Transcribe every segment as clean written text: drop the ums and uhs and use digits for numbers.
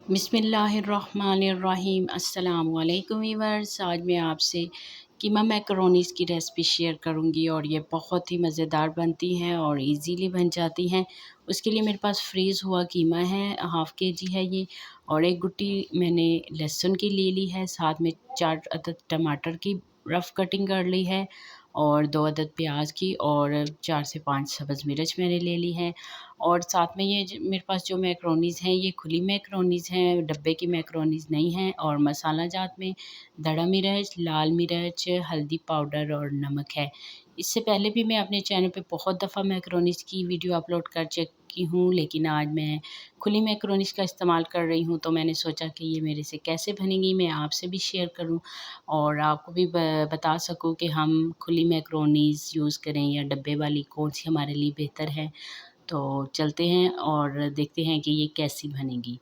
बिस्मिल्लाहिर्रहमानिर्रहीम। अस्सलाम वालेकुम वीवर्स। आज मैं आपसे कीमा मैकरोनीज़ की रेसिपी शेयर करूंगी और ये बहुत ही मज़ेदार बनती हैं और इजीली बन जाती हैं। उसके लिए मेरे पास फ्रीज़ हुआ कीमा है, हाफ़ केजी है ये, और एक गुट्टी मैंने लहसुन की ले ली है। साथ में 4 अदद टमाटर की रफ़ कटिंग कर ली है और 2 अदद प्याज की और 4 से 5 सब्ज़ मिर्च मैंने ले ली है। और साथ में ये मेरे पास जो मैक्रोनीज़ हैं ये खुली मैक्रोनीज़ हैं, डब्बे की मैक्रोनीज़ नहीं हैं। और मसाला जात में धड़ा मिर्च, लाल मिर्च, हल्दी पाउडर और नमक है। इससे पहले भी मैं अपने चैनल पे बहुत दफ़ा मैक्रोनीज़ की वीडियो अपलोड कर चुकी हूँ, लेकिन आज मैं खुली मैक्रोनीज़ का इस्तेमाल कर रही हूँ, तो मैंने सोचा कि ये मेरे से कैसे बनेंगी मैं आपसे भी शेयर करूँ और आपको भी बता सकूँ कि हम खुली मैक्रोनीज़ यूज़ करें या डब्बे वाली, कौन सी हमारे लिए बेहतर है। तो चलते हैं और देखते हैं कि ये कैसी बनेगी।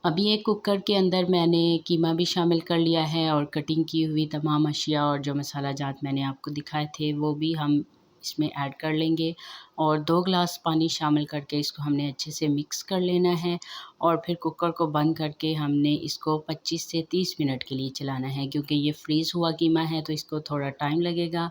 अभी एक कुकर के अंदर मैंने कीमा भी शामिल कर लिया है और कटिंग की हुई तमाम अशिया और जो मसाला जात मैंने आपको दिखाए थे वो भी हम इसमें ऐड कर लेंगे और 2 ग्लास पानी शामिल करके इसको हमने अच्छे से मिक्स कर लेना है। और फिर कुकर को बंद करके हमने इसको 25 से 30 मिनट के लिए चलाना है, क्योंकि ये फ्रीज़ हुआ कीमा है तो इसको थोड़ा टाइम लगेगा।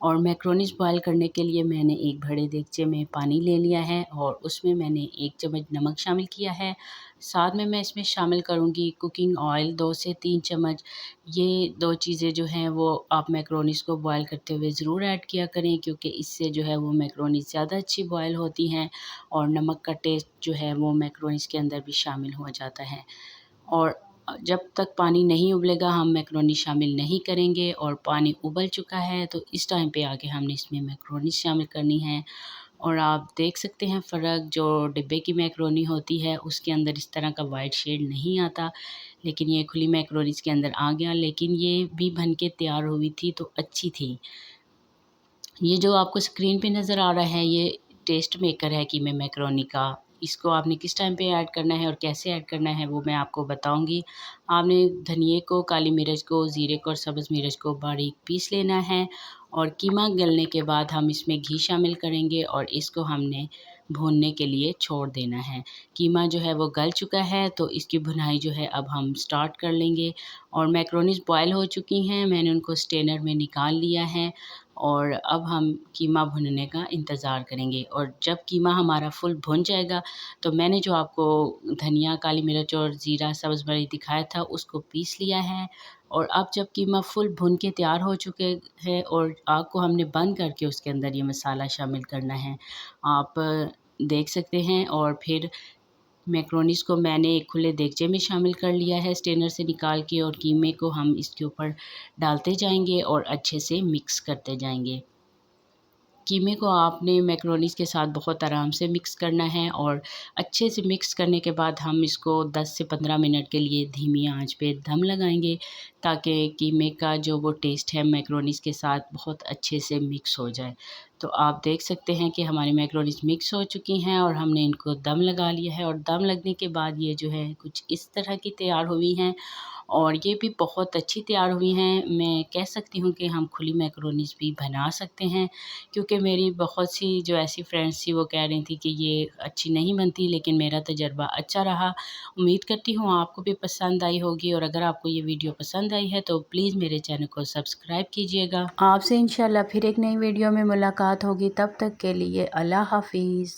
और मैक्रोनीज़ बॉयल करने के लिए मैंने एक बड़े देगचे में पानी ले लिया है और उसमें मैंने 1 चम्मच नमक शामिल किया है। साथ में मैं इसमें शामिल करूँगी कुकिंग ऑयल 2 से 3 चम्मच। ये 2 चीज़ें जो हैं वो आप मैक्रोनीज़ को बॉयल करते हुए ज़रूर ऐड किया करें, क्योंकि इससे जो है वो मैक्रोनीज़ ज़्यादा अच्छी बॉयल होती हैं और नमक का टेस्ट जो है वो मैक्रोनीज़ के अंदर भी शामिल हो जाता है। और जब तक पानी नहीं उबलेगा हम मैक्रोनी शामिल नहीं करेंगे। और पानी उबल चुका है तो इस टाइम पे आके हमने इसमें मैक्रोनी शामिल करनी है। और आप देख सकते हैं फ़र्क, जो डिब्बे की मैक्रोनी होती है उसके अंदर इस तरह का वाइट शेड नहीं आता, लेकिन ये खुली मैक्रोनीज़ के अंदर आ गया। लेकिन ये भी बन के तैयार हुई थी तो अच्छी थी। ये जो आपको स्क्रीन पे नज़र आ रहा है ये टेस्ट मेकर है कीमे मैकरोनी का। इसको आपने किस टाइम पे ऐड करना है और कैसे ऐड करना है वो मैं आपको बताऊंगी। आपने धनिए को, काली मिर्च को, ज़ीरे को और सब्ज़ मिर्च को बारीक पीस लेना है। और कीमा गलने के बाद हम इसमें घी शामिल करेंगे और इसको हमने भूनने के लिए छोड़ देना है। कीमा जो है वो गल चुका है तो इसकी भुनाई जो है अब हम स्टार्ट कर लेंगे। और मैक्रोनीज़ बॉयल हो चुकी हैं, मैंने उनको स्ट्रेनर में निकाल लिया है और अब हम कीमा भुनने का इंतज़ार करेंगे। और जब कीमा हमारा फुल भुन जाएगा तो मैंने जो आपको धनिया, काली मिर्च और ज़ीरा, सब्ज़ मिर्च दिखाया था उसको पीस लिया है। और अब जब कीमा फुल भुन के तैयार हो चुके हैं और आग को हमने बंद करके उसके अंदर ये मसाला शामिल करना है, आप देख सकते हैं। और फिर मैक्रोनीज़ को मैंने एक खुले देगचे में शामिल कर लिया है स्ट्रेनर से निकाल के, और कीमे को हम इसके ऊपर डालते जाएंगे और अच्छे से मिक्स करते जाएंगे। कीमे को आपने मैक्रोनीज़ के साथ बहुत आराम से मिक्स करना है और अच्छे से मिक्स करने के बाद हम इसको 10 से 15 मिनट के लिए धीमी आंच पे दम लगाएंगे, ताकि कीमे का जो वो टेस्ट है मैक्रोनीज़ के साथ बहुत अच्छे से मिक्स हो जाए। तो आप देख सकते हैं कि हमारी मैक्रोनीज़ मिक्स हो चुकी हैं और हमने इनको दम लगा लिया है। और दम लगने के बाद ये जो है कुछ इस तरह की तैयार हुई हैं और ये भी बहुत अच्छी तैयार हुई हैं। मैं कह सकती हूँ कि हम खुली मैक्रोनीज़ भी बना सकते हैं, क्योंकि मेरी बहुत सी जो ऐसी फ्रेंड्स थी वो कह रही थी कि ये अच्छी नहीं बनती, लेकिन मेरा तजुर्बा अच्छा रहा। उम्मीद करती हूँ आपको भी पसंद आई होगी, और अगर आपको ये वीडियो पसंद आई है तो प्लीज़ मेरे चैनल को सब्सक्राइब कीजिएगा। आपसे इंशाल्लाह फिर एक नई वीडियो में मुलाकात होगी, तब तक के लिए अल्लाह हाफ़िज़।